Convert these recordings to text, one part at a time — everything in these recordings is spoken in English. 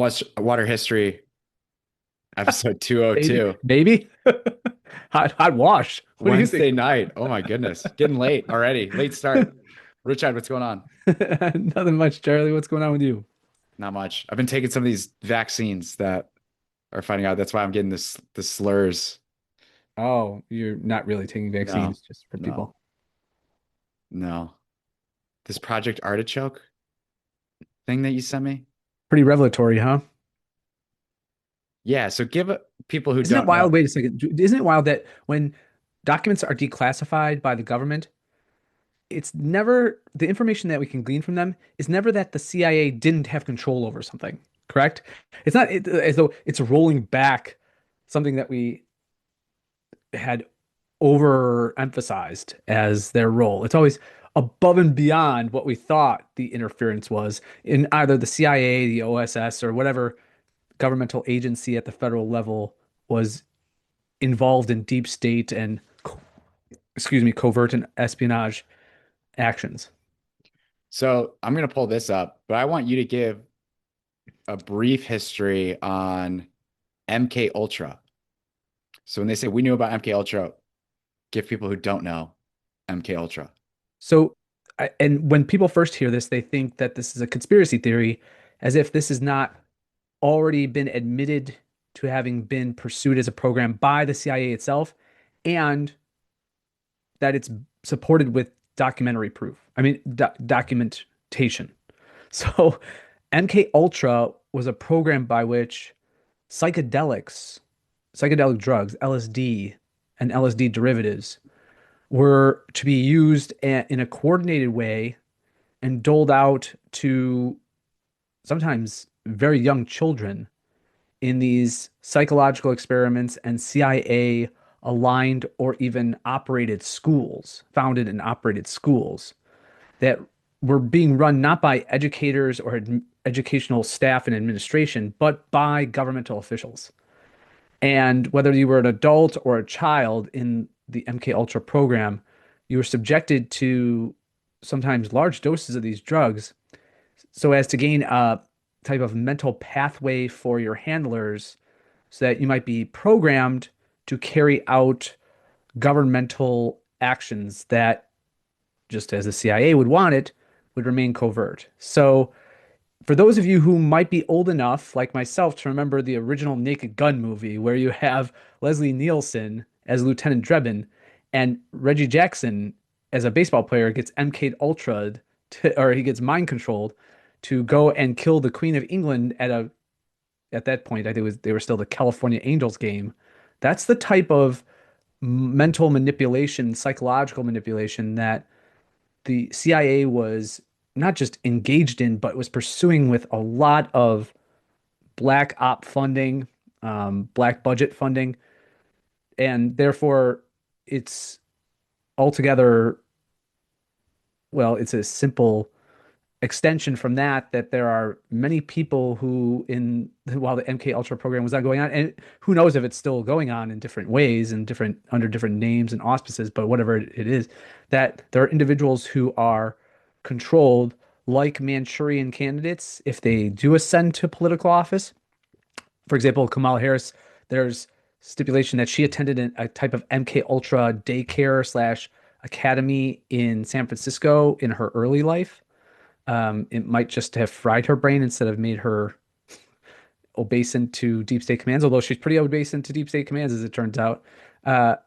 Saltwater Water History, episode Maybe, 202. maybe. Hot wash. What do you think? Wednesday night. Oh my goodness. Getting late already. Late start. Richard, what's going on? Nothing much, Charlie. What's going on with you? Not much. I've been taking some of these vaccines that are finding out. That's why I'm getting the slurs. Oh, you're not really taking No, vaccines just for no, people. no. This Project Artichoke thing that you sent me. Pretty revelatory, huh? Yeah. So give people who Isn't it don't know. wild? Wait a second. Isn't it wild that when documents are declassified by the government, it's never the information that we can glean from them is never that the CIA didn't have control over something, correct? It's not as though it's rolling back something that we had overemphasized as their role. It's always above and beyond what we thought the interference was in either the CIA, the OSS, or whatever governmental agency at the federal level was involved in deep state and, excuse me, covert and espionage actions. So I'm gonna pull this up, but I want you to give a brief history on MK Ultra. So when they say we knew about MK Ultra, give people who don't know MK Ultra. So, and when people first hear this, they think that this is a conspiracy theory, as if this has not already been admitted to having been pursued as a program by the CIA itself, and that it's supported with documentary proof. I mean, documentation. So, MK Ultra was a program by which psychedelics, psychedelic drugs, LSD, and LSD derivatives were to be used in a coordinated way and doled out to sometimes very young children in these psychological experiments and CIA aligned or even operated schools, founded and operated schools that were being run not by educators or educational staff and administration, but by governmental officials. And whether you were an adult or a child in the MK Ultra program, you were subjected to sometimes large doses of these drugs so as to gain a type of mental pathway for your handlers so that you might be programmed to carry out governmental actions that, just as the CIA would want it, would remain covert. So, for those of you who might be old enough, like myself, to remember the original Naked Gun movie, where you have Leslie Nielsen as Lieutenant Drebin and Reggie Jackson as a baseball player gets MK'd Ultra, or he gets mind controlled to go and kill the Queen of England at that point, I think they were still the California Angels game. That's the type of mental manipulation, psychological manipulation that the CIA was not just engaged in, but was pursuing with a lot of black op funding, black budget funding, and therefore it's altogether, well, it's a simple extension from that there are many people who in while the MK Ultra program was not going on, and who knows if it's still going on in different ways and different under different names and auspices, but whatever it is, that there are individuals who are controlled like Manchurian candidates if they do ascend to political office. For example, Kamala Harris, there's stipulation that she attended a type of MK Ultra daycare slash academy in San Francisco in her early life. It might just have fried her brain instead of made her obeisant to deep state commands, although she's pretty obeisant to deep state commands, as it turns out.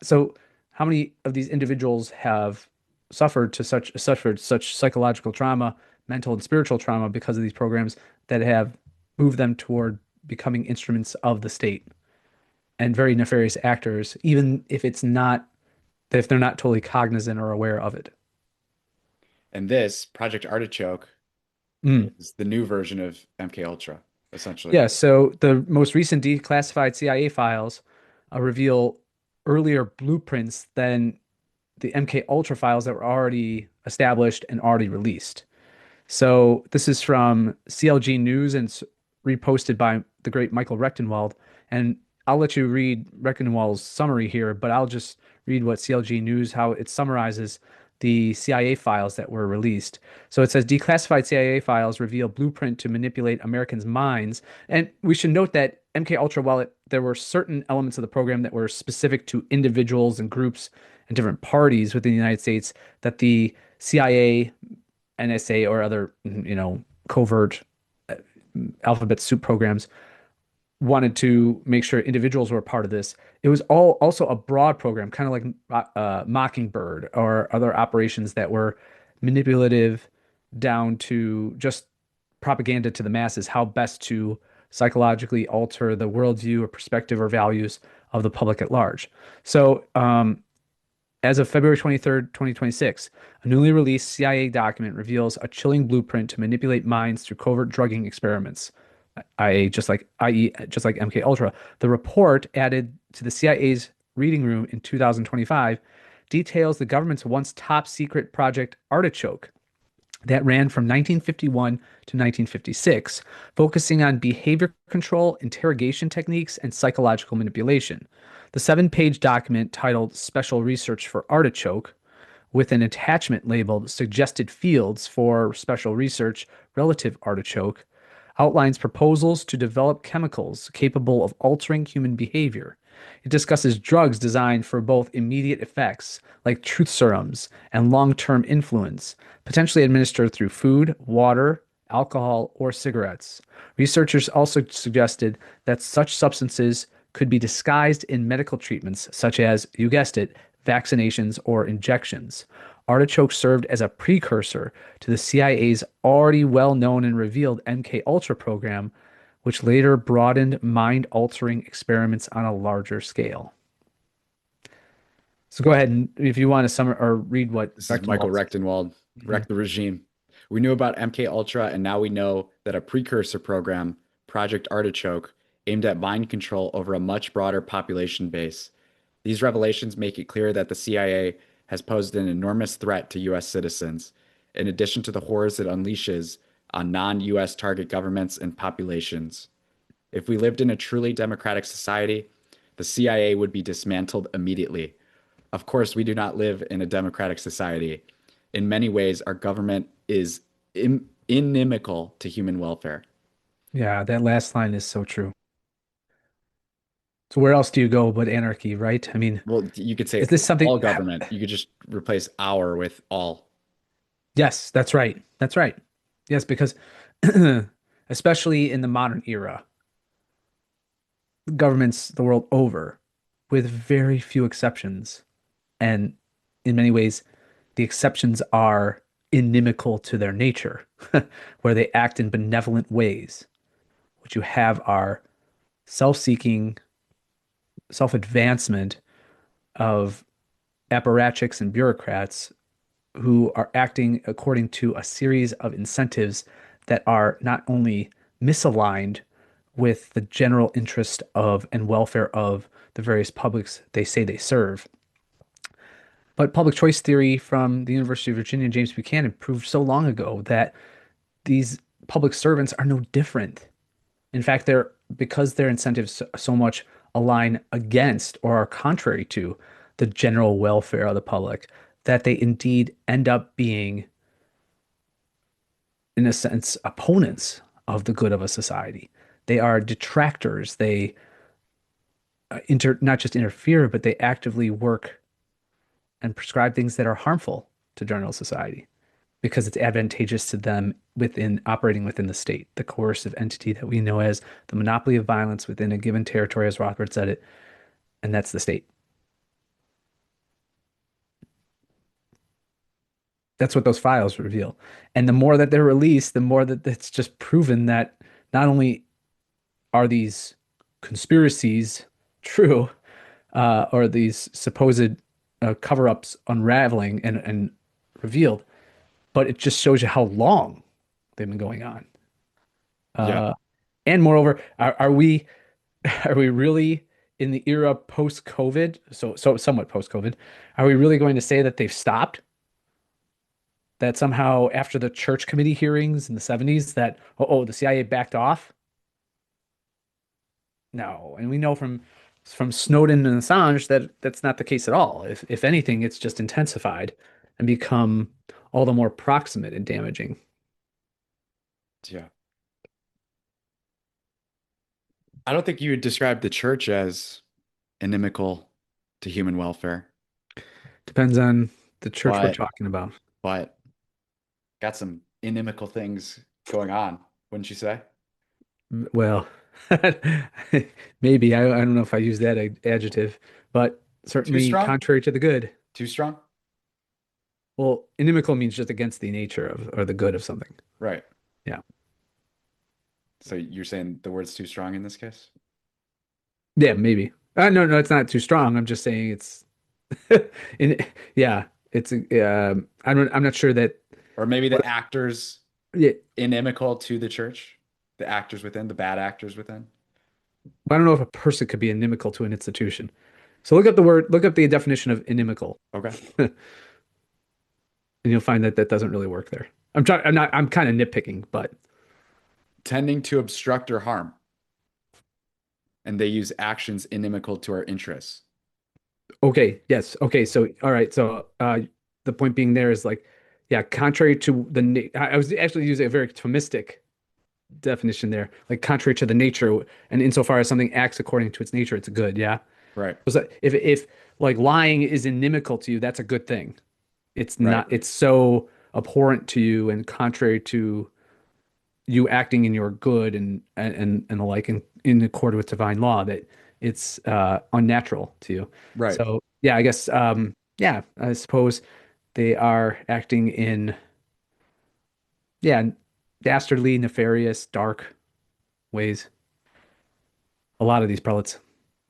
So, how many of these individuals have suffered such psychological trauma, mental and spiritual trauma because of these programs that have moved them toward becoming instruments of the state and very nefarious actors, even if they're not totally cognizant or aware of it. And this Project Artichoke Mm. is the new version of MK Ultra, essentially. Yeah, so the most recent declassified CIA files reveal earlier blueprints than the MK Ultra files that were already established and already released. So this is from CLG News and reposted by the great Michael Rechtenwald. And I'll let you read Rechtenwald's summary here, but I'll just read what CLG News, how it summarizes the CIA files that were released. So it says declassified CIA files reveal blueprint to manipulate Americans' minds. And we should note that MK Ultra, while there were certain elements of the program that were specific to individuals and groups and different parties within the United States, that the CIA, NSA, or other, covert uh, alphabet soup programs wanted to make sure individuals were a part of this. It was all also a broad program, kind of like Mockingbird or other operations that were manipulative down to just propaganda to the masses, how best to psychologically alter the worldview or perspective or values of the public at large. So, as of February 23rd, 2026, a newly released CIA document reveals a chilling blueprint to manipulate minds through covert drugging experiments, i.e., just like MK Ultra. The report added to the CIA's reading room in 2025 details the government's once top secret Project Artichoke that ran from 1951 to 1956, focusing on behavior control, interrogation techniques, and psychological manipulation. The 7-page document titled Special Research for Artichoke, with an attachment labeled Suggested Fields for Special Research Relative Artichoke, outlines proposals to develop chemicals capable of altering human behavior. It discusses drugs designed for both immediate effects, like truth serums, and long-term influence, potentially administered through food, water, alcohol, or cigarettes. Researchers also suggested that such substances could be disguised in medical treatments, such as, you guessed it, vaccinations or injections. Artichoke served as a precursor to the CIA's already well-known and revealed MK Ultra program, which later broadened mind-altering experiments on a larger scale. So go ahead and if you want to summarize or read what This is Michael Rechtenwald said. Rechtenwald, Mhm. Wreck the Regime. We knew about MK Ultra, and now we know that a precursor program, Project Artichoke, aimed at mind control over a much broader population base. These revelations make it clear that the CIA has posed an enormous threat to US citizens, in addition to the horrors it unleashes on non-US target governments and populations. If we lived in a truly democratic society, the CIA would be dismantled immediately. Of course, we do not live in a democratic society. In many ways, our government is inimical to human welfare. Yeah, that last line is so true. So where else do you go but anarchy, right? I mean, Well, you could say is this something? all government. You could just replace our with all. Yes, that's right. That's right. Yes, because especially in the modern era, governments the world over, with very few exceptions, and in many ways, the exceptions are inimical to their nature, where they act in benevolent ways. What you have are self-seeking, self-advancement of apparatchiks and bureaucrats who are acting according to a series of incentives that are not only misaligned with the general interest of and welfare of the various publics they say they serve, but public choice theory from the University of Virginia, James Buchanan, proved so long ago that these public servants are no different. In fact, they're because their incentives so much align against or are contrary to the general welfare of the public that they indeed end up being, in a sense, opponents of the good of a society. They are detractors. They not just interfere, but they actively work and prescribe things that are harmful to general society because it's advantageous to them within operating within the state, the coercive entity that we know as the monopoly of violence within a given territory, as Rothbard said it, and that's the state. That's what those files reveal. And the more that they're released, the more that it's just proven that not only are these conspiracies true, or these supposed cover-ups unraveling and revealed, but it just shows you how long they've been going on. Yeah. Uh, and moreover, are we are we really in the era post-COVID? So somewhat post-COVID. Are we really going to say that they've stopped? That somehow after the church committee hearings in the 70s that the CIA backed off? No, and we know from Snowden and Assange that that's not the case at all. If anything, it's just intensified. and become all the more proximate and damaging. Yeah. I don't think you would describe the church as inimical to human welfare, Depends on the church we're but talking about. but got some inimical things going on, wouldn't you say? Well, maybe I don't know if I use that adjective, but Too certainly strong? contrary to the good. Too strong? Well, inimical means just against the nature of or the good of something. Right. Yeah. So you're saying the word's too strong in this case? Yeah, maybe. No, no, it's not too strong. I'm just saying it's in yeah, it's I'm not sure that Or maybe what the actors yeah, inimical to the church? The actors within, the bad actors within? I don't know if a person could be inimical to an institution. So look up the definition of inimical, Okay. and you'll find that that doesn't really work there. I'm kind of nitpicking, but Tending to obstruct or harm. And they use actions inimical to our interests. okay, yes. Okay, so all right, so the point being there is like yeah, contrary to I was actually using a very Thomistic definition there, like contrary to the nature, and insofar as something acts according to its nature, it's good. Yeah. Right. So if like lying is inimical to you, that's a good thing. It's Right. not. It's so abhorrent to you and contrary to you acting in your good and the like in accord with divine law that it's unnatural to you. Right. So yeah, I guess yeah, I suppose they are acting in yeah dastardly, nefarious, dark ways. A lot of these prelates.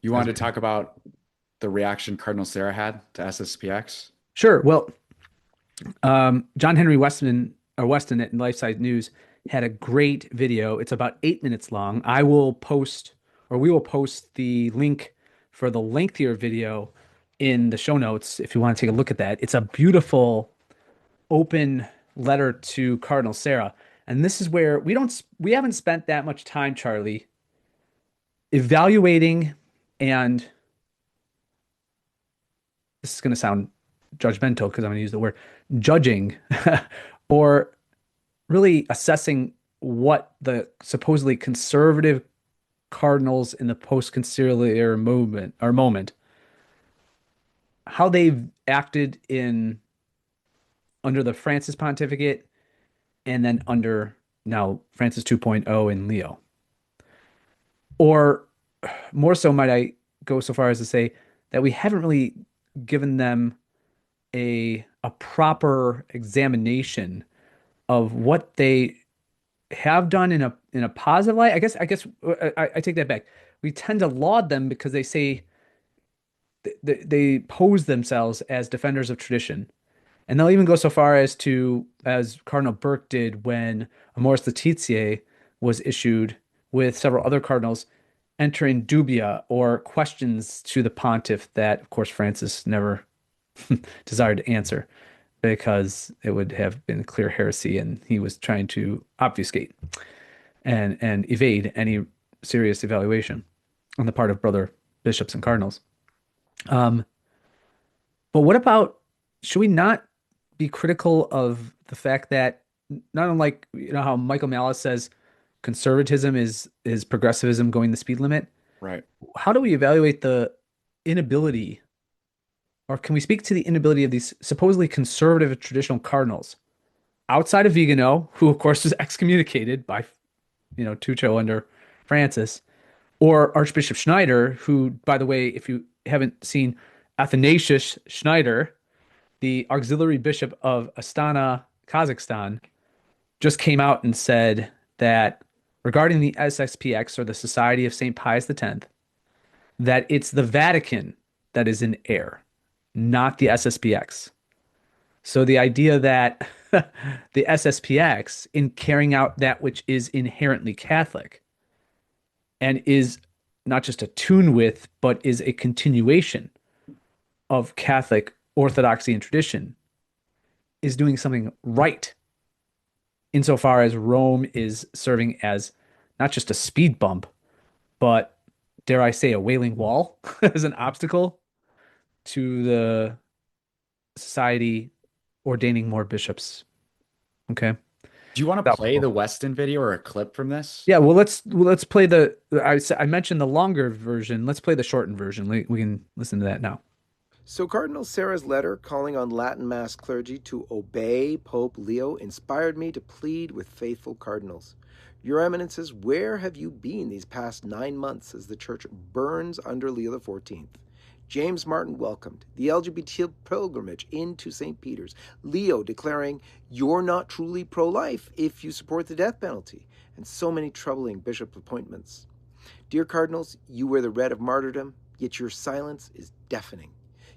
You As wanted we to know. talk about the reaction Cardinal Sarah had to SSPX? Sure. Well, John Henry Weston at Lifeside News had a great video. It's about 8 minutes long. I will post, or we will post the link for the lengthier video in the show notes if you want to take a look at that. It's a beautiful open letter to Cardinal Sarah. And this is where we haven't spent that much time, Charlie, evaluating and this is going to sound judgmental because I'm going to use the word judging or really assessing what the supposedly conservative cardinals in the post-conciliar moment, how they've acted in under the Francis pontificate and then under now Francis 2.0 and Leo. Or more so, might I go so far as to say that we haven't really given them a proper examination of what they have done in a positive light. I take that back. We tend to laud them because they say they pose themselves as defenders of tradition. And they'll even go so far as to, as Cardinal Burke did when Amoris Laetitia was issued with several other cardinals, entering dubia or questions to the pontiff that, of course, Francis never desired to answer because it would have been clear heresy and he was trying to obfuscate and evade any serious evaluation on the part of brother bishops and cardinals. Um, but what about should we not be critical of the fact that not unlike how Michael Malice says conservatism is progressivism going the speed limit? Right. How do we evaluate the inability, or can we speak to the inability of these supposedly conservative traditional cardinals outside of Vigano, who of course was excommunicated by Tucho under Francis, or Archbishop Schneider, who, by the way, if you haven't seen Athanasius Schneider, the auxiliary bishop of Astana, Kazakhstan, just came out and said that regarding the SXPX or the Society of St. Pius X, that it's the Vatican that is in error, not the SSPX. So the idea that the SSPX, in carrying out that which is inherently Catholic and is not just attuned with, but is a continuation of Catholic orthodoxy and tradition, is doing something right insofar as Rome is serving as not just a speed bump, but dare I say, a wailing wall as an obstacle to the society ordaining more bishops. Okay. Do you want to That was play cool. the Weston video or a clip from this? Yeah, well, let's play the I mentioned the longer version. Let's play the shortened version. We can listen to that now. So, Cardinal Sarah's letter calling on Latin Mass clergy to obey Pope Leo inspired me to plead with faithful cardinals. Your Eminences, where have you been these past 9 months as the Church burns under Leo XIV? James Martin welcomed the LGBT pilgrimage into St. Peter's. Leo declaring, "You're not truly pro life if you support the death penalty," and so many troubling bishop appointments. Dear Cardinals, you wear the red of martyrdom, yet your silence is deafening.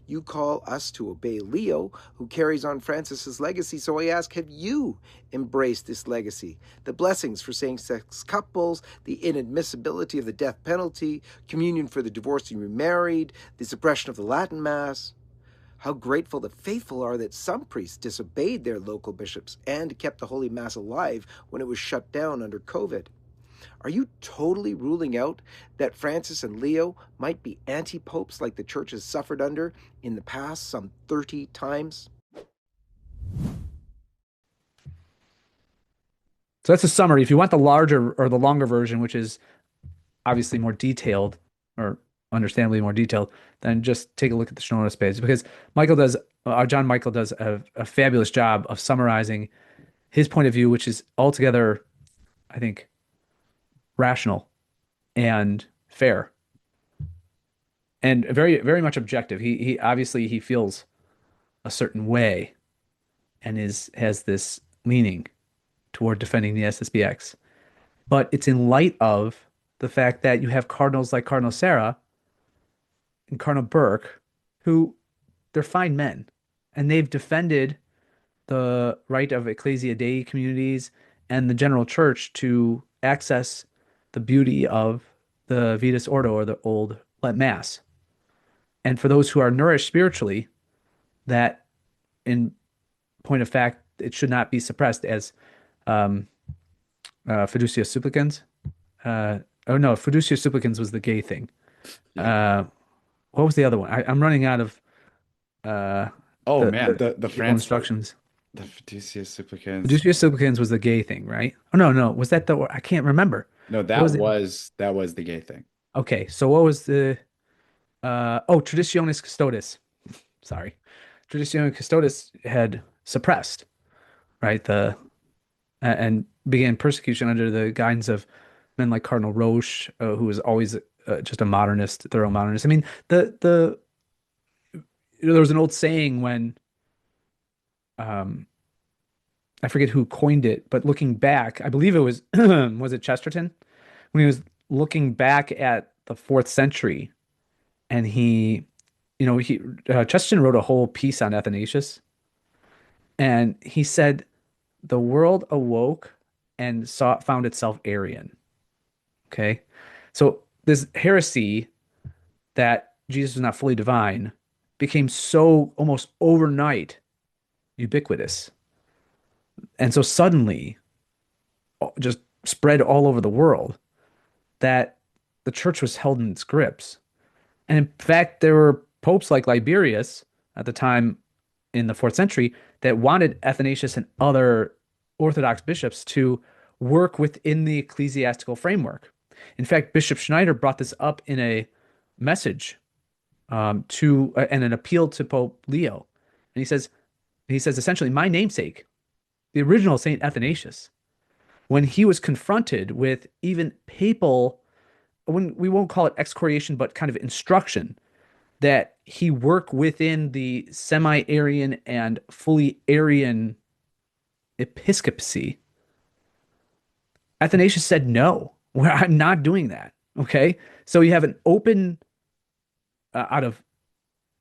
You call us to obey Leo, who carries on Francis's legacy, so I ask, have you embraced this legacy? The blessings for same-sex couples, the inadmissibility of the death penalty, communion for the divorced and remarried, the suppression of the Latin Mass. How grateful the faithful are that some priests disobeyed their local bishops and kept the Holy Mass alive when it was shut down under COVID. Are you totally ruling out that Francis and Leo might be anti-popes like the Church has suffered under in the past some 30 times? So that's a summary. If you want the larger or the longer version, which is obviously more detailed or understandably more detailed, then just take a look at the show notes page because John Michael does a fabulous job of summarizing his point of view, which is altogether, I think, rational and fair and very, very much objective. He obviously he feels a certain way and has this leaning toward defending the SSBX. But it's in light of the fact that you have cardinals like Cardinal Sarah and Cardinal Burke, who they're fine men, and they've defended the right of ecclesia Dei communities and the general church to access the beauty of the Vitus Ordo or the old Mass. And for those who are nourished spiritually, that in point of fact, it should not be suppressed as um, fiducia supplicans. Oh no, fiducia supplicans was the gay thing. Yeah. What was the other one? I'm running out of Oh man, the the legal France instructions. the Fiducia Supplicans. Fiducia supplicans was the gay thing, right? Oh no, was that the? I can't remember. No, What was it? that was the gay thing. Okay, so what was the? Traditionis Custodes. Sorry, Traditionis Custodes had suppressed, right? And began persecution under the guidance of men like Cardinal Roche, who was always just a modernist, thorough modernist. I mean, there was an old saying when I forget who coined it, but looking back, I believe it was was it Chesterton when he was looking back at the fourth century, and he Chesterton wrote a whole piece on Athanasius, and he said the world awoke and found itself Arian. Okay, so this heresy that Jesus was not fully divine became so almost overnight ubiquitous. And so suddenly just spread all over the world that the church was held in its grips. And in fact, there were popes like Liberius at the time in the fourth century that wanted Athanasius and other Orthodox bishops to work within the ecclesiastical framework. In fact, Bishop Schneider brought this up in a message to and an appeal to Pope Leo. And he says essentially, my namesake, the original Saint Athanasius, when he was confronted with even papal, when we won't call it excoriation, but kind of instruction that he work within the semi-Arian and fully Arian episcopacy, Athanasius said, no, I'm not doing that. Okay. So you have an open, out of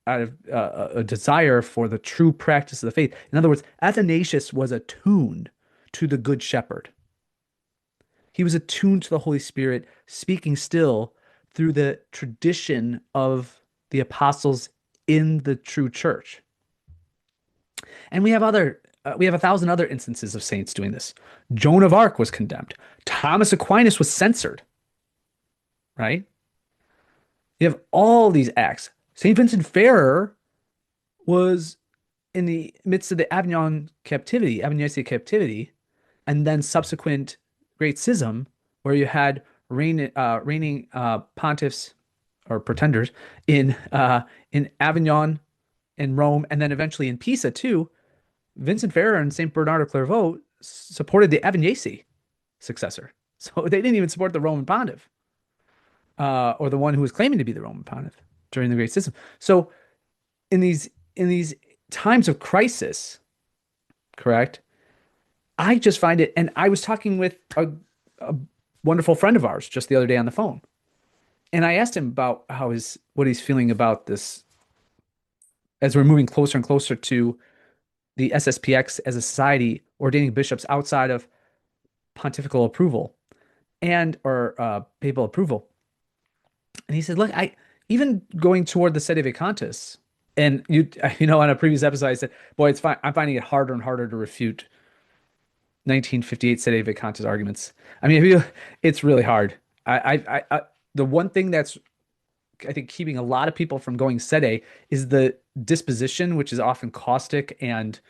a desire for the true practice of the faith. In other words, Athanasius was attuned to the Good Shepherd. He was attuned to the Holy Spirit, speaking still through the tradition of the apostles in the true church. And we have 1,000 other instances of saints doing this. Joan of Arc was condemned. Thomas Aquinas was censored. Right? You have all these acts. St. Vincent Ferrer was in the midst of the Avignon captivity, Avignon captivity, and then subsequent Great Schism, where you had reigning pontiffs or pretenders in Avignon, in Rome, and then eventually in Pisa too. Vincent Ferrer and Saint Bernard of Clairvaux supported the Avignacii successor, so they didn't even support the Roman pontiff, or the one who was claiming to be the Roman pontiff during the Great Schism. So in these times of crisis, correct? I just find it, and I was talking with a wonderful friend of ours just the other day on the phone, and I asked him about what he's feeling about this as we're moving closer and closer to the SSPX as a society ordaining bishops outside of pontifical approval and or papal approval. And he said, "Look, I even going toward the sede vacantis, and on a previous episode, I said, boy, it's fine. I'm finding it harder and harder to refute 1958 sede vacantis arguments. I mean, it's really hard. The one thing that's I think keeping a lot of people from going sede is the disposition, which is often caustic and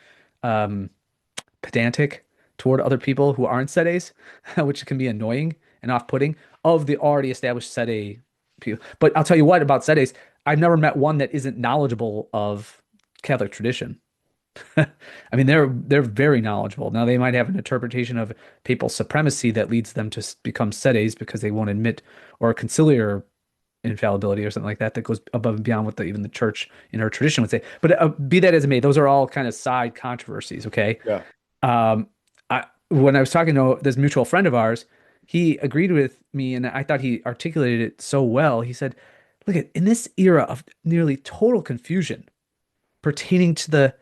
pedantic toward other people who aren't sedes, which can be annoying and off-putting of the already established sede people. But I'll tell you what about sedes, I've never met one that isn't knowledgeable of Catholic tradition. I mean, they're very knowledgeable. Now they might have an interpretation of papal supremacy that leads them to become sedes because they won't admit, or conciliar infallibility or something like that goes above and beyond what even the church in her tradition would say. But be that as it may, those are all kind of side controversies. Okay. Yeah. When I was talking to this mutual friend of ours, he agreed with me, and I thought he articulated it so well. He said, "Look, in this era of nearly total confusion pertaining to the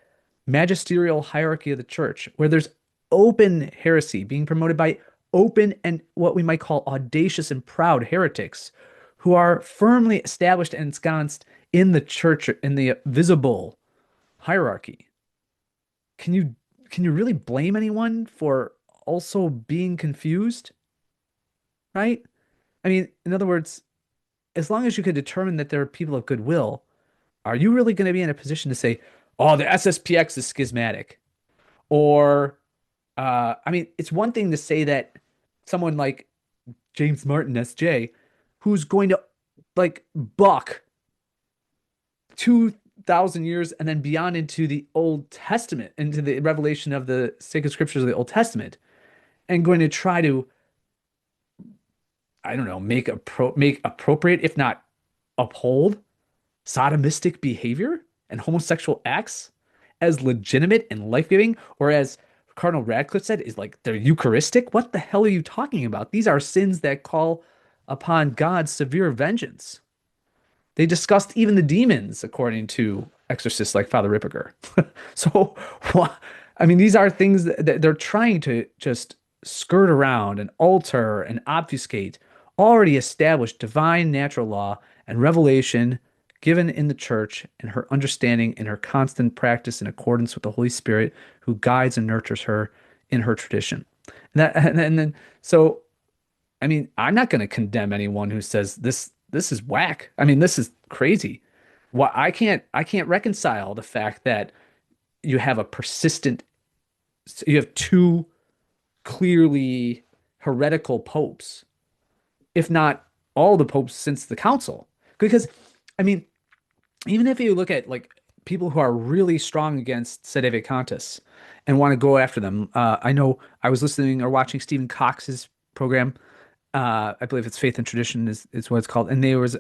magisterial hierarchy of the church, where there's open heresy being promoted by open and what we might call audacious and proud heretics who are firmly established and ensconced in the church, in the visible hierarchy. Can you really blame anyone for also being confused? Right? I mean, in other words, as long as you can determine that there are people of goodwill, are you really going to be in a position to say, oh, the SSPX is schismatic? Or, I mean, it's one thing to say that someone like James Martin, S.J., who's going to buck 2,000 years and then beyond into the Old Testament, into the revelation of the sacred scriptures of the Old Testament, and going to try to, I don't know, make appropriate, if not uphold, sodomistic behavior and homosexual acts as legitimate and life-giving, or as Cardinal Radcliffe said, is like they're Eucharistic. What the hell are you talking about? These are sins that call upon God's severe vengeance. They discussed even the demons, according to exorcists like Father Ripperger. So, I mean, these are things that they're trying to just skirt around and alter and obfuscate already established divine natural law and revelation given in the church, and her understanding and her constant practice in accordance with the Holy Spirit who guides and nurtures her in her tradition. And then so I mean, I'm not going to condemn anyone who says this is whack. I mean, this is crazy. I can't reconcile the fact that you have you have two clearly heretical popes, if not all the popes since the council. Because, I mean, even if you look at people who are really strong against sede vacantis and want to go after them, I know I was listening or watching Stephen Cox's program. I believe it's Faith and Tradition is what it's called, and there was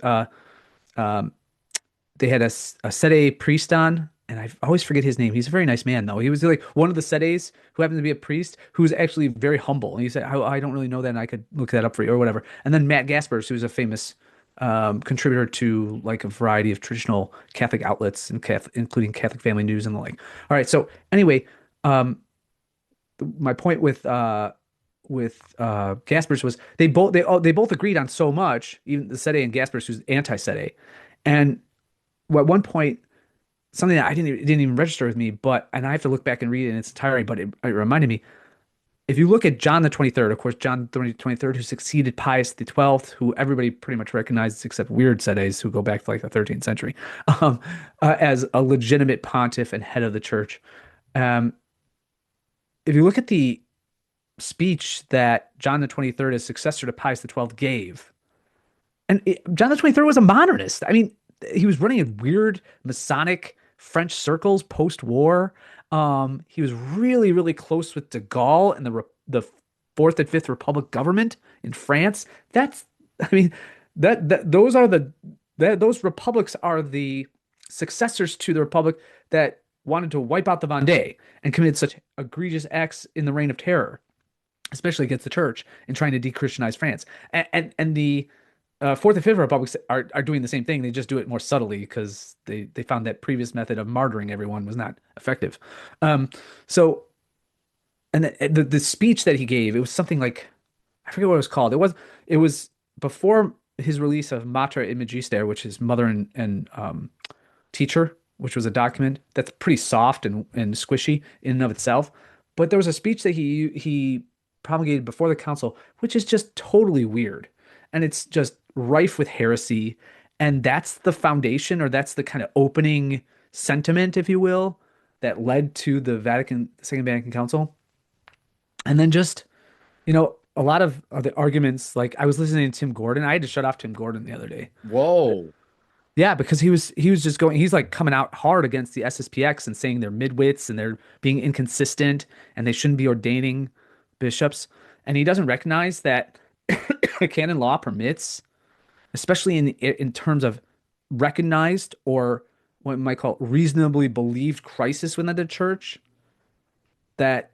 they had a sede priest on, and I always forget his name. He's a very nice man, though. He was like one of the sedes who happened to be a priest who's actually very humble. And he said, I don't really know that, and I could look that up for you or whatever. And then Matt Gaspers, who's a famous contributor to a variety of traditional Catholic outlets, and including Catholic Family News and the like. All right. So anyway, my point with Gaspers was they both agreed on so much, even the Sede and Gaspers, who's anti-Sede. And at one point, something that it didn't even register with me, and I have to look back and read it in its entirety, but it reminded me, if you look at John the 23rd, of course, John the 23rd, who succeeded Pius the 12th, who everybody pretty much recognizes except weird sedes who go back to like the 13th century, um, as a legitimate pontiff and head of the church. Um, if you look at the speech that John the 23rd, as successor to Pius the 12th, gave, John the 23rd was a modernist. I mean, he was running in weird Masonic French circles post-war. He was really, really close with de Gaulle and the Fourth and Fifth Republic government in France. I mean, those republics are the successors to the republic that wanted to wipe out the Vendée and committed such egregious acts in the Reign of Terror, especially against the church and trying to de-Christianize France. And the Fourth and Fifth Republics are doing the same thing. They just do it more subtly because they found that previous method of martyring everyone was not effective. So, and the speech that he gave, it was something like, I forget what it was called. It was before his release of Mater et Magister, which is Mother and Teacher, which was a document that's pretty soft and squishy in and of itself. But there was a speech that he promulgated before the council, which is just totally weird. And it's just rife with heresy. And that's the foundation, or that's the kind of opening sentiment, if you will, that led to the Second Vatican Council. And then just, a lot of the arguments, like I was listening to Tim Gordon. I had to shut off Tim Gordon the other day. Whoa. Yeah, because he was just he's like coming out hard against the SSPX and saying they're midwits and they're being inconsistent and they shouldn't be ordaining bishops. And he doesn't recognize that canon law permits, especially in terms of recognized or what we might call reasonably believed crisis within the church, that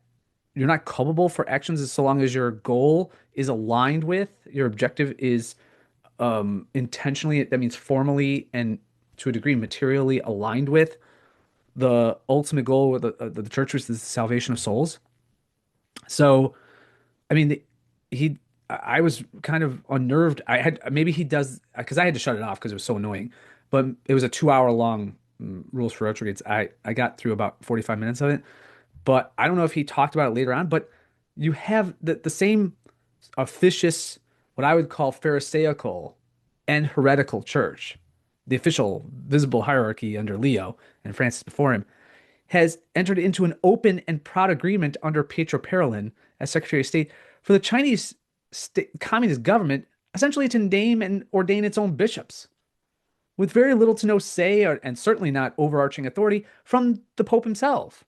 you're not culpable for actions so long as your goal is aligned with, your objective is intentionally, that means formally and to a degree materially aligned with the ultimate goal of the church, which is the salvation of souls. So, I mean, I was kind of unnerved. Maybe he does, because I had to shut it off because it was so annoying, but it was a 2 hour long rules for retrogrades. I got through about 45 minutes of it, but I don't know if he talked about it later on. But you have the same officious, what I would call Pharisaical and heretical church, the official visible hierarchy under Leo and Francis before him, has entered into an open and proud agreement under Pietro Parolin as Secretary of State for the Chinese communist government essentially to name and ordain its own bishops with very little to no say, and certainly not overarching authority from the Pope himself.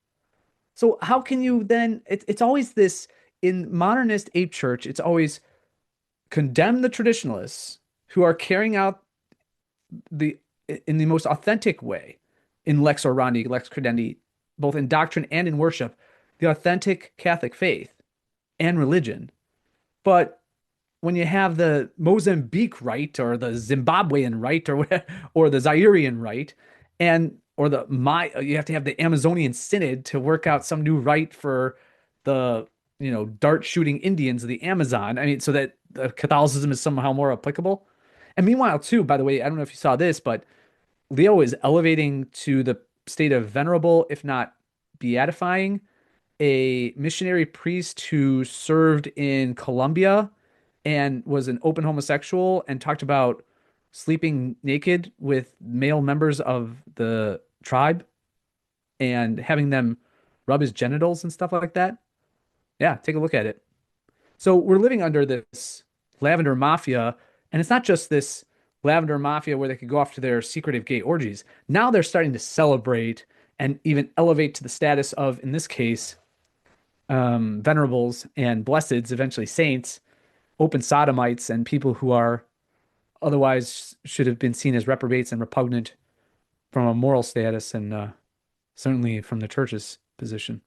So how can you then, it's always this, in modernist ape church, it's always condemn the traditionalists who are carrying out in the most authentic way, in lex orandi, lex credendi, both in doctrine and in worship, the authentic Catholic faith and religion. But when you have the Mozambique rite or the Zimbabwean rite or the Zairean rite, you have to have the Amazonian Synod to work out some new rite for the dart shooting Indians of the Amazon. I mean, so that Catholicism is somehow more applicable. And meanwhile, too, by the way, I don't know if you saw this, but Leo is elevating to the state of venerable, if not beatifying, a missionary priest who served in Colombia and was an open homosexual and talked about sleeping naked with male members of the tribe and having them rub his genitals and stuff like that. Yeah, take a look at it. So we're living under this lavender mafia, and it's not just this lavender mafia where they could go off to their secretive gay orgies. Now they're starting to celebrate and even elevate to the status of, in this case, venerables and blesseds, eventually saints, open sodomites, and people who are otherwise should have been seen as reprobates and repugnant from a moral status, and certainly from the church's position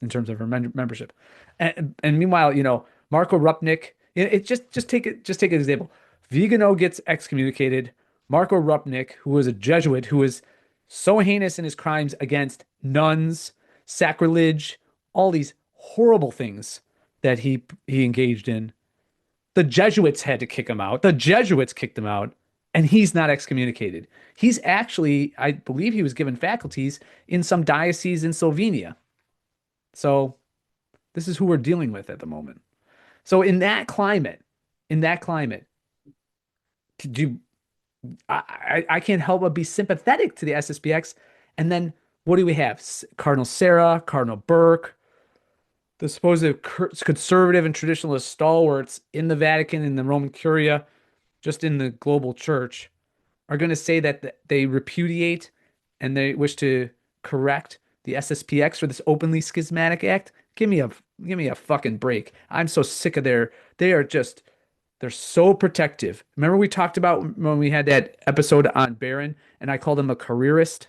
in terms of her membership. And meanwhile, Marco Rupnik, just take an example. Vigano gets excommunicated. Marco Rupnik, who was a Jesuit, who was so heinous in his crimes against nuns, sacrilege, all these horrible things that he engaged in. The Jesuits had to kick him out. The Jesuits kicked him out, and he's not excommunicated. He's actually, I believe he was given faculties in some diocese in Slovenia. So This is who we're dealing with at the moment. So in that climate, do you, I can't help but be sympathetic to the SSPX. And then what do we have? Cardinal Sarah, Cardinal Burke, the supposed conservative and traditionalist stalwarts in the Vatican, in the Roman Curia, just in the global church, are going to say that they repudiate and they wish to correct the SSPX for this openly schismatic act. Give me a fucking break. I'm so sick of they're so protective. Remember we talked about when we had that episode on Barron and I called him a careerist?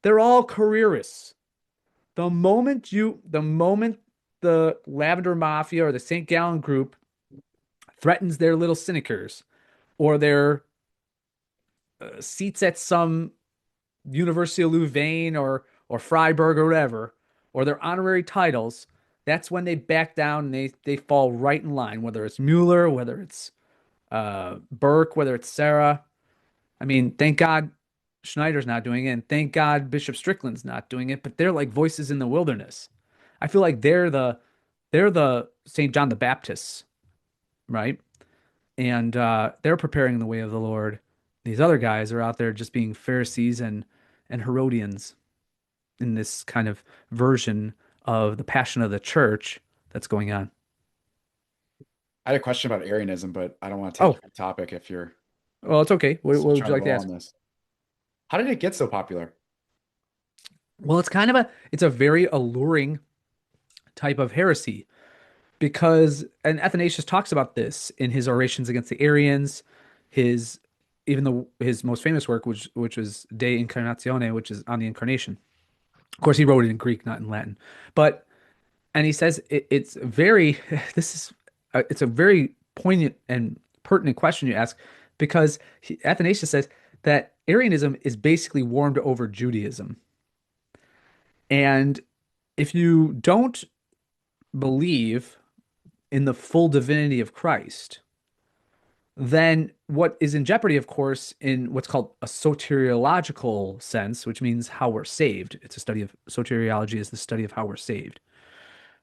They're all careerists. The moment the Lavender Mafia or the St. Gallen group threatens their little sinecures or their seats at some University of Louvain or Freiburg or whatever, or their honorary titles, that's when they back down and they fall right in line, whether it's Mueller, whether it's Burke, whether it's Sarah. I mean, thank God Schneider's not doing it, and thank God Bishop Strickland's not doing it, but they're like voices in the wilderness. I feel like they're the St. John the Baptists, right? And they're preparing the way of the Lord. These other guys are out there just being Pharisees and Herodians in this kind of version of the passion of the church that's going on. I had a question about Arianism, but I don't want to Oh, take the topic if you're well, it's okay. What still would you trying to like to roll ask? on this. How did it get so popular? Well, it's a very alluring type of heresy because, and Athanasius talks about this in his orations against the Arians, his his most famous work, which was De Incarnatione, which is on the incarnation. Of course, he wrote it in Greek, not in Latin. But and he says it's very this is it's a very poignant and pertinent question you ask because Athanasius says that Arianism is basically warmed over Judaism. And if you don't believe in the full divinity of Christ, then what is in jeopardy, of course, in what's called a soteriological sense, which means how we're saved. It's a study of soteriology is the study of how we're saved.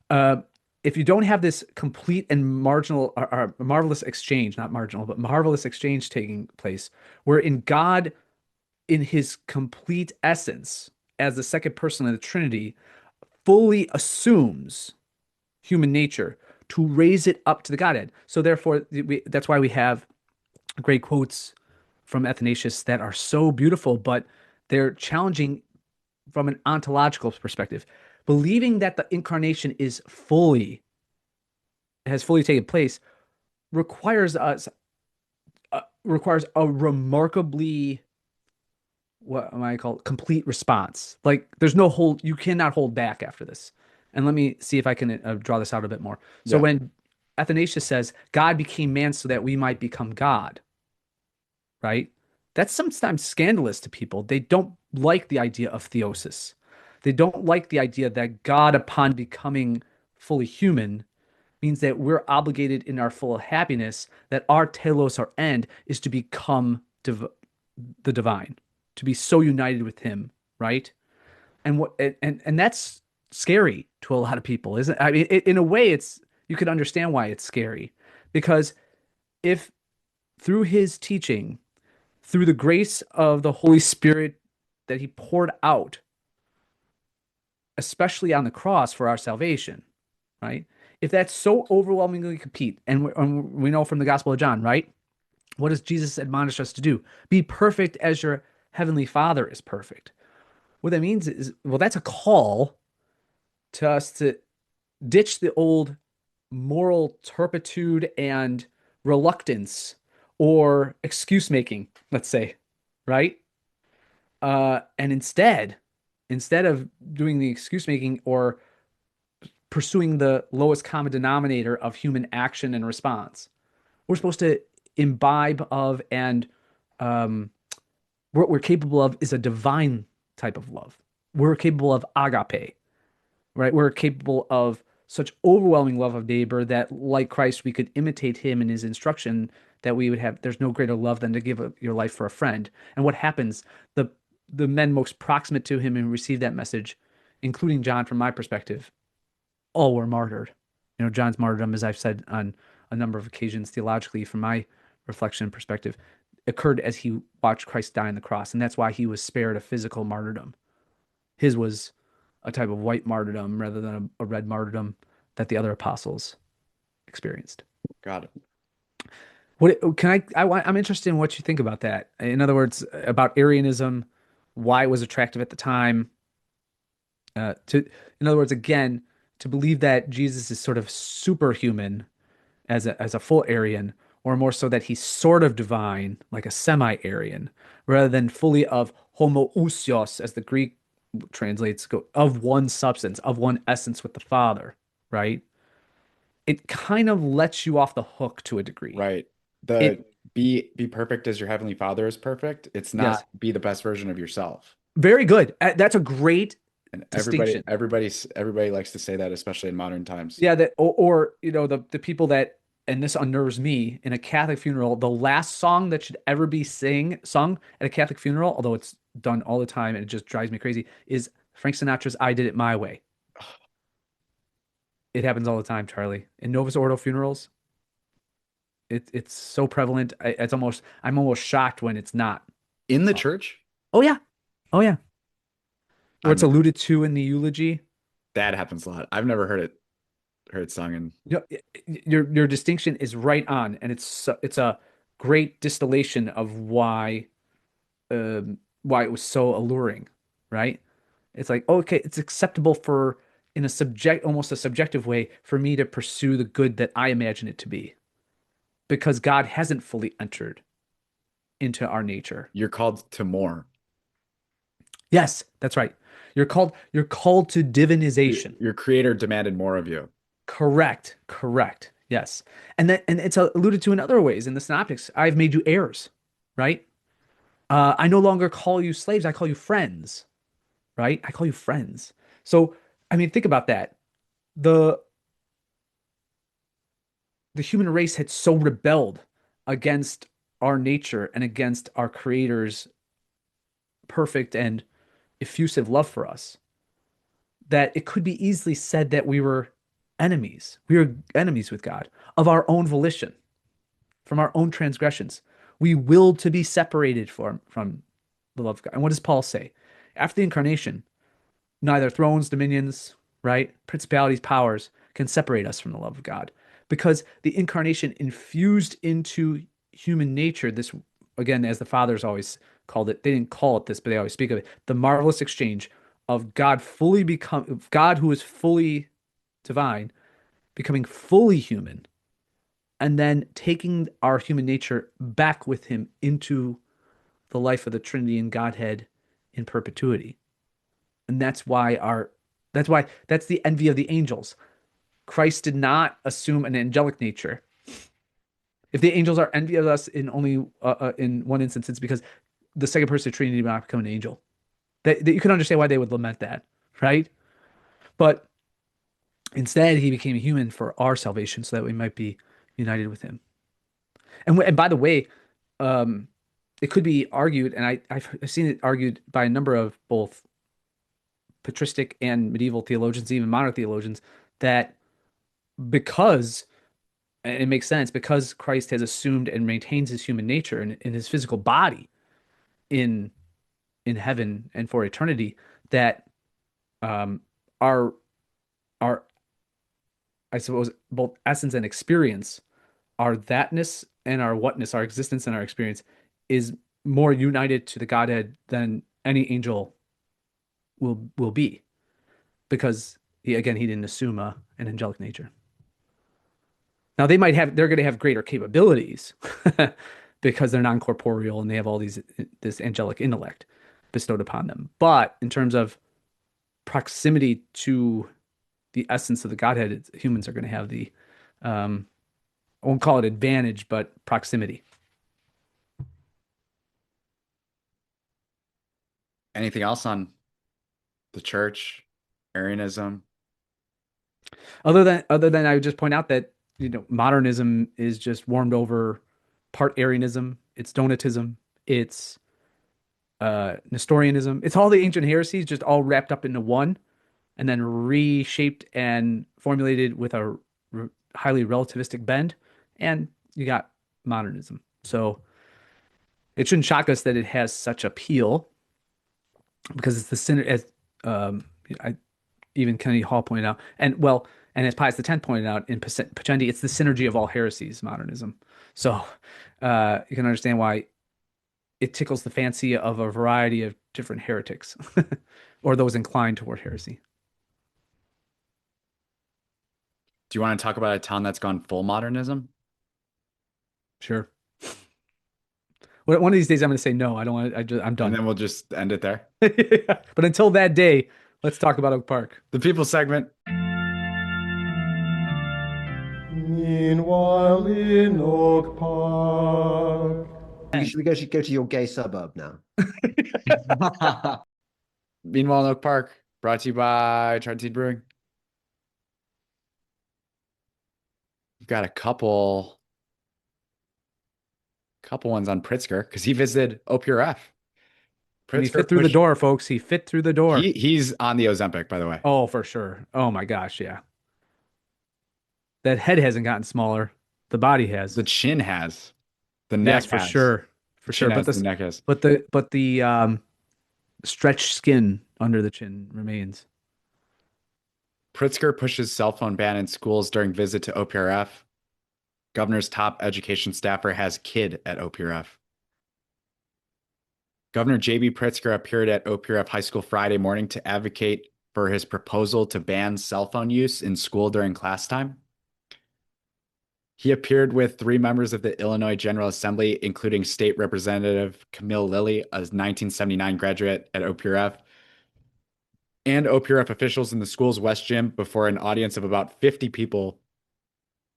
Uh, if you don't have this complete and or marvelous exchange, not marginal, but marvelous exchange taking place, where in God, in his complete essence, as the second person of the Trinity, fully assumes human nature to raise it up to the Godhead. So therefore, that's why we have great quotes from Athanasius that are so beautiful, but they're challenging from an ontological perspective. Believing that the incarnation has fully taken place requires requires a remarkably what am I called complete response. Like there's no hold, you cannot hold back after this. And let me see if I can draw this out a bit more. So Yeah. when Athanasius says God became man so that we might become God, right? That's sometimes scandalous to people. They don't like the idea of theosis. They don't like the idea that God, upon becoming fully human, means that we're obligated in our full happiness, that our telos, our end, is to become the divine, to be so united with Him, right? And that's scary to a lot of people, isn't it? I mean, in a way, you could understand why it's scary, because if through His teaching, through the grace of the Holy Spirit that He poured out, especially on the cross for our salvation, right? If that's so overwhelmingly complete, and we know from the Gospel of John, right? What does Jesus admonish us to do? Be perfect as your heavenly Father is perfect. What that means is, well, that's a call to us to ditch the old moral turpitude and reluctance or excuse making, let's say, right? And instead of doing the excuse making or pursuing the lowest common denominator of human action and response, we're supposed to imbibe of and what we're capable of is a divine type of love. We're capable of agape, right? We're capable of such overwhelming love of neighbor that, like Christ, we could imitate him in his instruction that we would have. There's no greater love than to give your life for a friend. And what happens? The men most proximate to him and receive that message, including John, from my perspective, all were martyred. John's martyrdom, as I've said on a number of occasions theologically from my reflection and perspective, occurred as he watched Christ die on the cross. And that's why he was spared a physical martyrdom. His was a type of white martyrdom rather than a red martyrdom that the other apostles experienced. Got it. I'm interested in what you think about that. In other words, about Arianism, why it was attractive at the time. In other words, again, to believe that Jesus is sort of superhuman as a full Arian, or more so that he's sort of divine, like a semi-Arian, rather than fully of homoousios, as the Greek translates, of one substance, of one essence with the Father, right? It kind of lets you off the hook to a degree. Right. It, Be perfect as your heavenly Father is perfect. It's yes, not be the best version of yourself. very good. That's a great And distinction. everybody likes to say that, especially in modern times. Yeah, that or the people that, and this unnerves me, in a Catholic funeral, the last song that should ever be sung at a Catholic funeral, although it's done all the time and it just drives me crazy, is Frank Sinatra's "I Did It My Way." It happens all the time, Charlie. In Novus Ordo funerals, it's so prevalent. I'm almost shocked when it's not In the sung. church? Oh yeah, oh yeah. Or I've it's never alluded to in the eulogy. That happens a lot. I've never heard sung in. Your distinction is right on, and it's a great distillation of why it was so alluring, right? It's like, okay, it's acceptable for in a almost a subjective way for me to pursue the good that I imagine it to be, because God hasn't fully entered into our nature. You're called to more. Yes, that's right. You're called to divinization. Your creator demanded more of you. Correct. Correct. Yes. And it's alluded to in other ways in the synoptics. I've made you heirs, right? I no longer call you slaves, I call you friends, right? I call you friends. So, I mean, think about that. The the human race had so rebelled against our nature and against our creator's perfect and effusive love for us that it could be easily said that we were enemies. We were enemies with God of our own volition, from our own transgressions. We willed to be separated from the love of God. And what does Paul say? After the incarnation, neither thrones, dominions, right, principalities, powers can separate us from the love of God, because the incarnation infused into human nature this, again, as the fathers always called it. They didn't call it this, but they always speak of it: the marvelous exchange of God who is fully divine, becoming fully human, and then taking our human nature back with him into the life of the Trinity and Godhead in perpetuity. And that's the envy of the angels. Christ did not assume an angelic nature. If the angels are envious of us in only in one instance, it's because the second person of the Trinity did not become an angel. That you can understand why they would lament that, right? But instead, he became a human for our salvation, so that we might be united with him. And by the way, it could be argued, and I've seen it argued by a number of both patristic and medieval theologians, even modern theologians, that because, and it makes sense, because Christ has assumed and maintains his human nature in his physical body in heaven and for eternity, that um, our our I suppose both essence and experience, our thatness and our whatness, our existence and our experience, is more united to the Godhead than any angel will be, because he didn't assume an angelic nature. Now they're going to have greater capabilities because they're non-corporeal and they have all this angelic intellect bestowed upon them. But in terms of proximity to the essence of the Godhead, humans are going to have the I won't call it advantage, but proximity. Anything else on the church, Arianism? Other than I would just point out that modernism is just warmed over part Arianism, it's Donatism, it's Nestorianism, it's all the ancient heresies just all wrapped up into one, and then reshaped and formulated with a highly relativistic bend, and you got modernism. So it shouldn't shock us that it has such appeal because it's the center, as um, I, even Kennedy Hall pointed out, and as Pius X pointed out in Pacendi, it's the synergy of all heresies, modernism. So you can understand why it tickles the fancy of a variety of different heretics or those inclined toward heresy. Do you want to talk about a town that's gone full modernism? Sure. One of these days, I'm going to say no. I don't want. I'm And done. then we'll just end it there. But until that day, let's talk about Oak Park. The people segment. Meanwhile in Oak Park. We should go to your gay suburb now. Meanwhile in Oak Park, brought to you by Tridentine Brewing. We've got a couple ones on Pritzker because he visited OPRF. And he fit through the door, folks. He fit through the door. He's on the Ozempic, by the way. Oh, for sure. Oh my gosh, yeah. That head hasn't gotten smaller. The body has. The chin has. The neck Yes, for has. sure. For sure. Chin But has, the neck has. the stretched skin under the chin remains. Pritzker pushes cell phone ban in schools during visit to OPRF. Governor's top education staffer has kid at OPRF. Governor J.B. Pritzker appeared at OPRF High School Friday morning to advocate for his proposal to ban cell phone use in school during class time. He appeared with 3 members of the Illinois General Assembly, including State Representative Camille Lilly, a 1979 graduate at OPRF, and OPRF officials in the school's West Gym before an audience of about 50 people,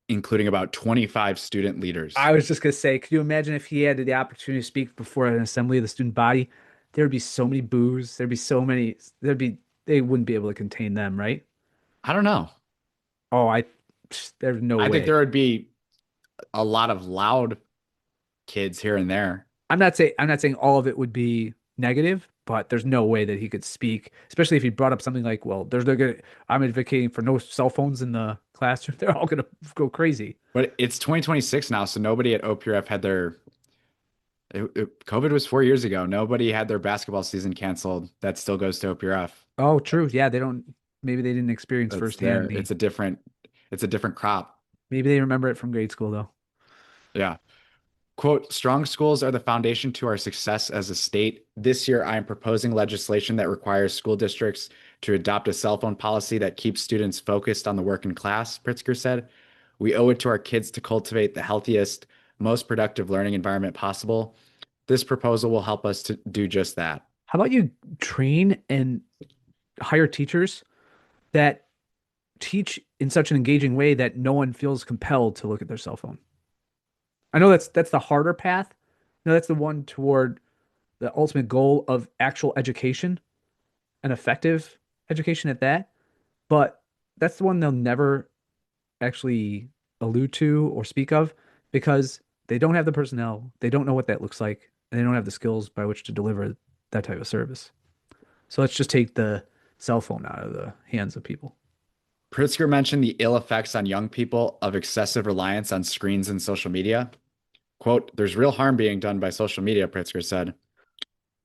including about 25 student leaders. I was just going to say, could you imagine if he had the opportunity to speak before an assembly of the student body? There would be so many boos. There'd be so many. They wouldn't be able to contain them, right? I don't know. Oh, there's no way. I think there would be a lot of loud kids here and there. I'm not saying all of it would be negative, but there's no way that he could speak, especially if he brought up something like, well, I'm advocating for no cell phones in the classroom. They're all gonna go crazy. But it's 2026 now, so nobody at OPRF had their COVID was 4 years ago. Nobody had their basketball season canceled. That still goes to OPRF. Oh, true. Yeah, maybe they didn't experience firsthand. It's a different crop. Maybe they remember it from grade school though. Yeah. Quote, strong schools are the foundation to our success as a state. This year, I am proposing legislation that requires school districts to adopt a cell phone policy that keeps students focused on the work in class, Pritzker said. We owe it to our kids to cultivate the healthiest, most productive learning environment possible. This proposal will help us to do just that. How about you train and hire teachers that teach in such an engaging way that no one feels compelled to look at their cell phone? I know that's the harder path. No, that's the one toward the ultimate goal of actual education, an effective education at that. But that's the one they'll never actually allude to or speak of because they don't have the personnel, they don't know what that looks like, and they don't have the skills by which to deliver that type of service. So let's just take the cell phone out of the hands of people. Pritzker mentioned the ill effects on young people of excessive reliance on screens and social media. Quote, there's real harm being done by social media, Pritzker said.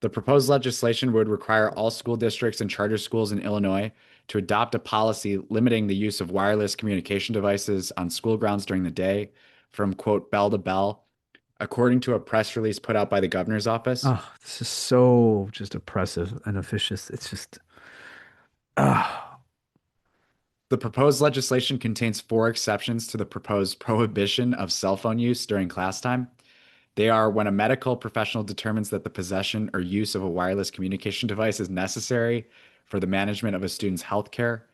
The proposed legislation would require all school districts and charter schools in Illinois to adopt a policy limiting the use of wireless communication devices on school grounds during the day from, quote, bell to bell, according to a press release put out by the governor's office. Oh, this is so just oppressive and officious. It's just, The proposed legislation contains 4 exceptions to the proposed prohibition of cell phone use during class time. They are when a medical professional determines that the possession or use of a wireless communication device is necessary for the management of a student's health care,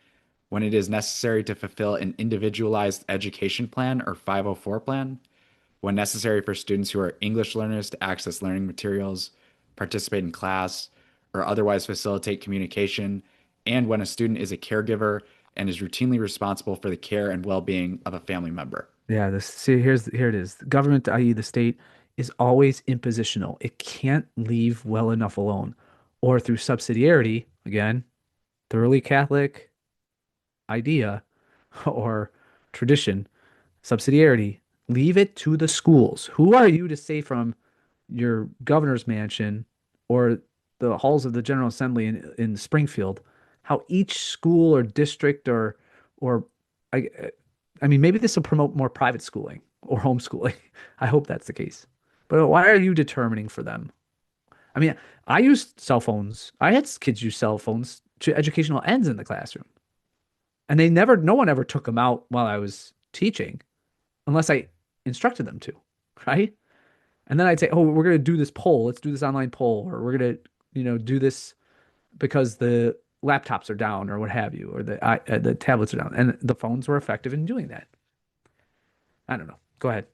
when it is necessary to fulfill an individualized education plan or 504 plan, when necessary for students who are English learners to access learning materials, participate in class, or otherwise facilitate communication, and when a student is a caregiver and is routinely responsible for the care and well-being of a family member. yeah, here it is. The government, i.e. the state, is always impositional. It can't leave well enough alone. Or through subsidiarity, again, thoroughly Catholic, idea or tradition, subsidiarity. Leave it to the schools. Who are you to say from your governor's mansion or the halls of the General Assembly in Springfield how each school or district or I I mean maybe this will promote more private schooling or homeschooling. I hope that's the case. But why are you determining for them? I mean, I used cell phones. I had kids use cell phones to educational ends in the classroom. And no one ever took them out while I was teaching unless I instructed them to, right? And then I'd say, oh, we're going to do this poll. Let's do this online poll, or we're going to, do this because the laptops are down or what have you, or the tablets are down. And the phones were effective in doing that. I don't know. Go ahead.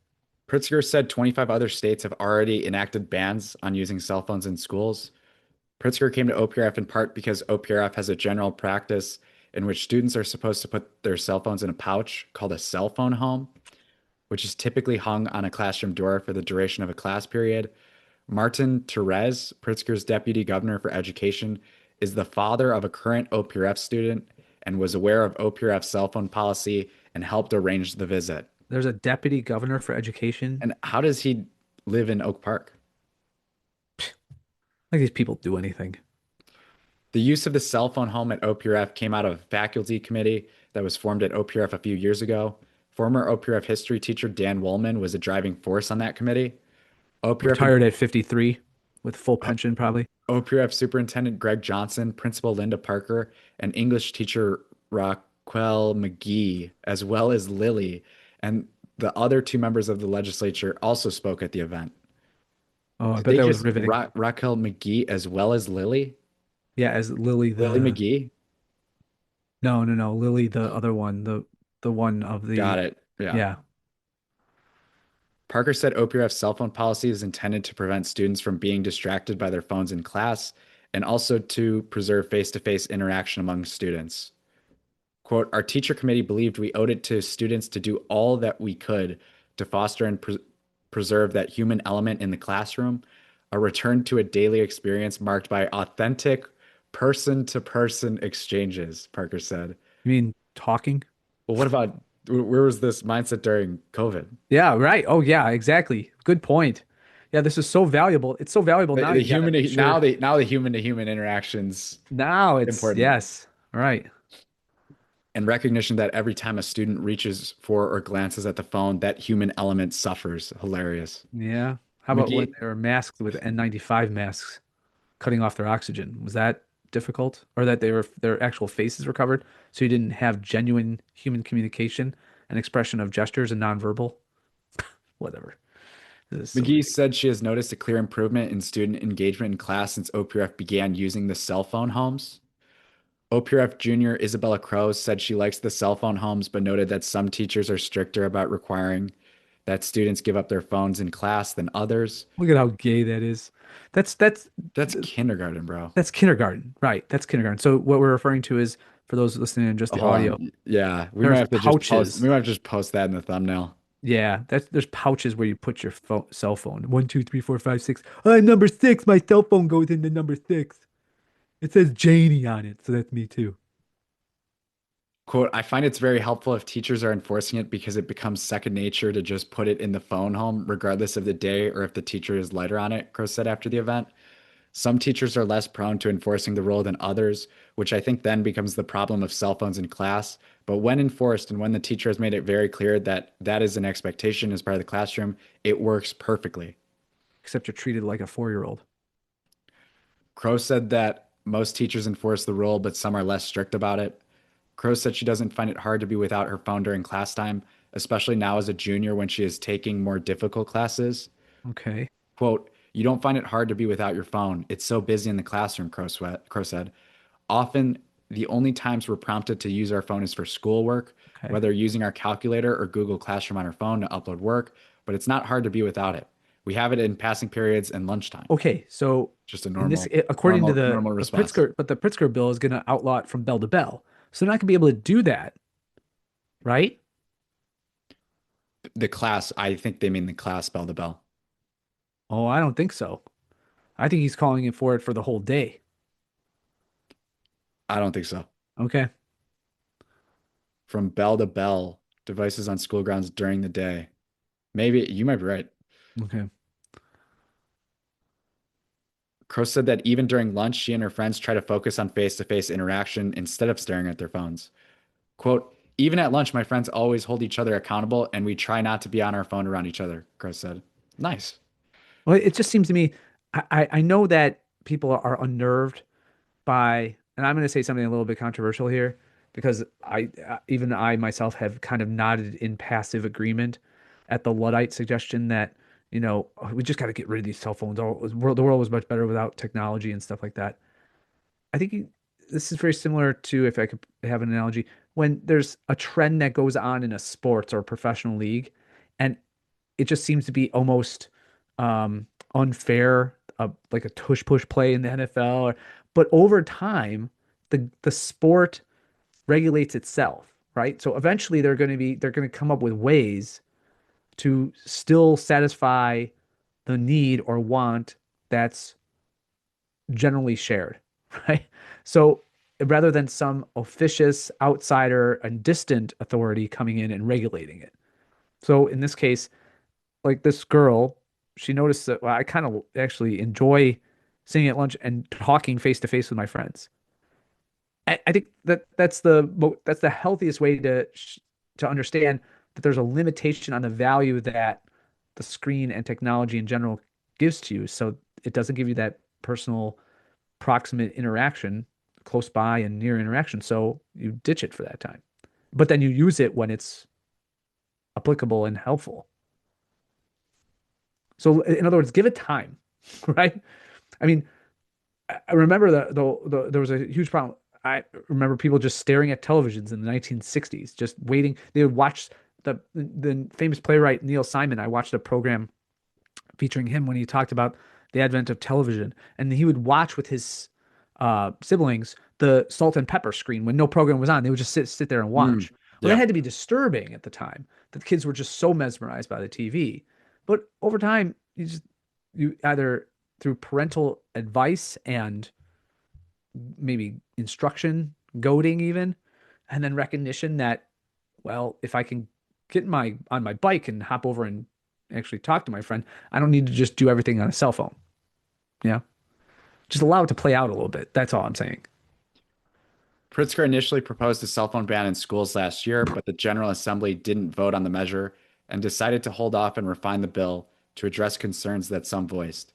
Pritzker said 25 other states have already enacted bans on using cell phones in schools. Pritzker came to OPRF in part because OPRF has a general practice in which students are supposed to put their cell phones in a pouch called a cell phone home, which is typically hung on a classroom door for the duration of a class period. Martin Therese, Pritzker's deputy governor for education, is the father of a current OPRF student and was aware of OPRF's cell phone policy and helped arrange the visit. There's a deputy governor for education. And how does he live in Oak Park? Like these people do anything. The use of the cell phone home at OPRF came out of a faculty committee that was formed at OPRF a few years ago. Former OPRF history teacher Dan Woolman was a driving force on that committee. OPRF Retired at 53 with full pension, probably. OPRF Superintendent Greg Johnson, Principal Linda Parker, and English teacher Raquel McGee, as well as Lily, and the other two members of the legislature also spoke at the event. Oh, I Did bet they that was just riveting. Raquel McGee as well as Lily? Yeah, as Lily Lily McGee? No, no, no. Lily, the other one, the one of the Got it. Yeah. yeah. Parker said OPRF's cell phone policy is intended to prevent students from being distracted by their phones in class and also to preserve face-to-face interaction among students. Quote, our teacher committee believed we owed it to students to do all that we could to foster and preserve that human element in the classroom, a return to a daily experience marked by authentic person-to-person exchanges, Parker said. You mean talking? Well, what about where was this mindset during COVID? Yeah, right. Oh, yeah, exactly. Good point. Yeah, this is so valuable. It's so valuable now. The You gotta human make sure. now the human to human interactions Now it's important. yes. Right. And recognition that every time a student reaches for or glances at the phone, that human element suffers. Hilarious. Yeah. How about when McGee, they were masked with N95 masks, cutting off their oxygen? Was that difficult? Or that their actual faces were covered, so you didn't have genuine human communication and expression of gestures and nonverbal? Whatever. This is so McGee ridiculous. said she has noticed a clear improvement in student engagement in class since OPRF began using the cell phone homes. OPRF junior Isabella Crowe said she likes the cell phone homes, but noted that some teachers are stricter about requiring that students give up their phones in class than others. Look at how gay that is. That's that's That's kindergarten, bro. that's kindergarten, right? That's kindergarten. So what we're referring to is for those listening in just the Hold audio. on. Yeah, There's pouches. we might have to just post that in the thumbnail. Yeah, there's pouches where you put your cell phone. 1, 2, 3, 4, 5, 6. Number 6. My cell phone goes into number 6. It says Janie on it, so that's me too. Quote, I find it's very helpful if teachers are enforcing it because it becomes second nature to just put it in the phone home, regardless of the day or if the teacher is lighter on it, Crow said after the event. Some teachers are less prone to enforcing the rule than others, which I think then becomes the problem of cell phones in class. But when enforced and when the teacher has made it very clear that that is an expectation as part of the classroom, it works perfectly. Except you're treated like a 4-year-old. Crow said that most teachers enforce the rule, but some are less strict about it. Crow said she doesn't find it hard to be without her phone during class time, especially now as a junior when she is taking more difficult classes. Okay. Quote, you don't find it hard to be without your phone. It's so busy in the classroom, Crow said. Often, the only times we're prompted to use our phone is for schoolwork, Okay. whether using our calculator or Google Classroom on our phone to upload work, but it's not hard to be without it. We have it in passing periods and lunchtime. Okay, so Just a in normal, according to normal the response. Pritzker, but the Pritzker bill is going to outlaw it from bell to bell. So they're not going to be able to do that, right? The class, I think they mean the class bell to bell. Oh, I don't think so. I think he's calling it for the whole day. I don't think so. Okay. from bell to bell, devices on school grounds during the day. Maybe you might be right. Okay. Crow said that even during lunch, she and her friends try to focus on face-to-face interaction instead of staring at their phones. Quote, even at lunch, my friends always hold each other accountable and we try not to be on our phone around each other, Crow said. Nice. Well, it just seems to me, I know that people are unnerved by, and I'm going to say something a little bit controversial here because even I myself have kind of nodded in passive agreement at the Luddite suggestion that, we just got to get rid of these cell phones. The world was much better without technology and stuff like that. I think this is very similar to, if I could have an analogy, when there's a trend that goes on in a sports or professional league, and it just seems to be almost unfair, like a tush push play in the NFL. But over time, the sport regulates itself, right? So eventually they're going to come up with ways to still satisfy the need or want that's generally shared, right? So rather than some officious outsider and distant authority coming in and regulating it. So in this case, like this girl, she noticed that, well, I kind of actually enjoy sitting at lunch and talking face to face with my friends. I think that's the healthiest way to understand that there's a limitation on the value that the screen and technology in general gives to you. So it doesn't give you that personal, proximate interaction, close by and near interaction. So you ditch it for that time, but then you use it when it's applicable and helpful. So in other words, give it time, right? I mean, I remember there was a huge problem. I remember people just staring at televisions in the 1960s, just waiting. They would watch the famous playwright Neil Simon. I watched a program featuring him when he talked about the advent of television, and he would watch with his siblings the Salt and Pepper screen when no program was on. They would just sit there and watch. Well, that had to be disturbing at the time that the kids were just so mesmerized by the TV. But over time, you either through parental advice and maybe instruction, goading even, and then recognition that, well, if I can get on my bike and hop over and actually talk to my friend, I don't need to just do everything on a cell phone. Yeah. Just allow it to play out a little bit. That's all I'm saying. Pritzker initially proposed a cell phone ban in schools last year, but the General Assembly didn't vote on the measure and decided to hold off and refine the bill to address concerns that some voiced.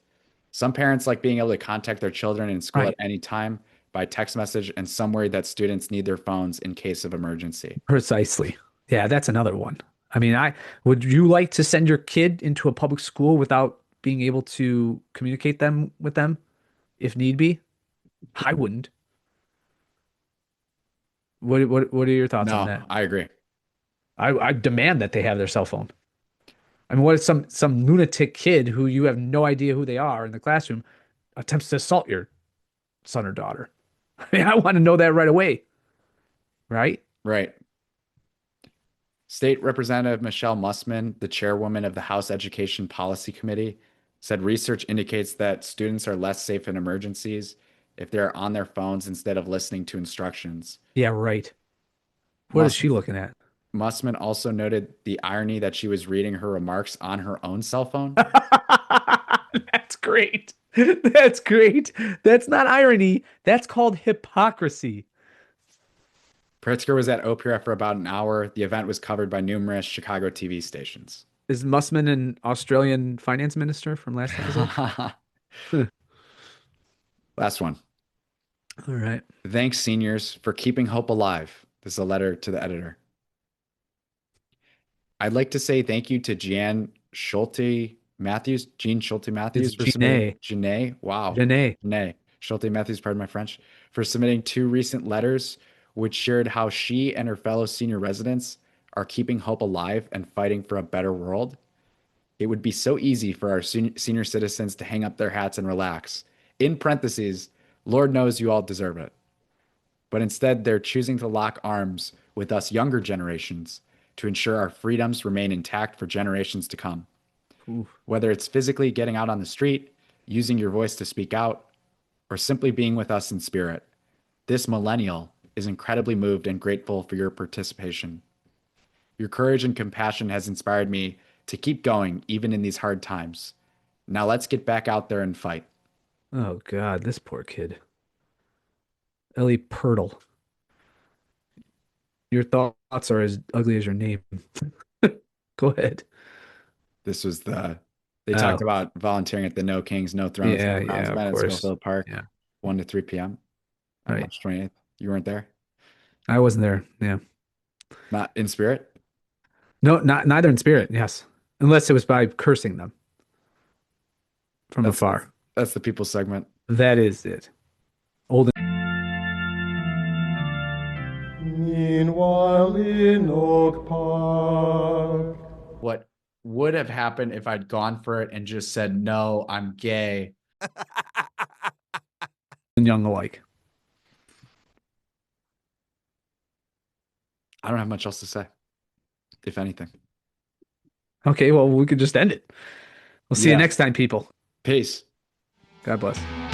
Some parents like being able to contact their children in school at any time by text message, and some worry that students need their phones in case of emergency. Precisely. Yeah, that's another one. I mean, would you like to send your kid into a public school without being able to communicate with them if need be? I wouldn't. What are your thoughts on that? I agree. I demand that they have their cell phone. I mean, what if some lunatic kid who you have no idea who they are in the classroom attempts to assault your son or daughter? I mean, I want to know that right away. Right? Right. State Representative Michelle Mussman, the chairwoman of the House Education Policy Committee, said research indicates that students are less safe in emergencies if they're on their phones instead of listening to instructions. Yeah, right. What is she looking at? Mussman also noted the irony that she was reading her remarks on her own cell phone. That's great. That's great. That's not irony. That's called hypocrisy. Pritzker was at OPRF for about an hour. The event was covered by numerous Chicago TV stations. Is Mussman an Australian finance minister from last episode? Last one. All right. Thanks, seniors, for keeping hope alive. This is a letter to the editor. I'd like to say thank you to Jean Schulte Matthews. Janae. Wow. Janae Schulte Matthews, pardon my French, for submitting 2 recent letters which shared how she and her fellow senior residents are keeping hope alive and fighting for a better world. It would be so easy for our senior citizens to hang up their hats and relax. In parentheses, Lord knows you all deserve it. But instead, they're choosing to lock arms with us younger generations to ensure our freedoms remain intact for generations to come. Oof. Whether it's physically getting out on the street, using your voice to speak out, or simply being with us in spirit, this millennial is incredibly moved and grateful for your participation. Your courage and compassion has inspired me to keep going even in these hard times. Now let's get back out there and fight. Oh God, this poor kid. Ellie Purtle. Your thoughts are as ugly as your name. Go ahead. They talked about volunteering at the No Kings, No Thrones Yeah, Crowns yeah, of event at course. Schofield Park, Yeah. 1 to 3 p.m. on Right. March 28th. You weren't there? I wasn't there. Yeah. Not in spirit? No, neither in spirit. Yes. Unless it was by cursing them from afar. That's the people segment. That is it. Old. Meanwhile in Oak Park. What would have happened if I'd gone for it and just said, no, I'm gay? And young alike. I don't have much else to say, if anything. Okay, well, we could just end it. We'll see you Yeah. next time, people. Peace. God bless.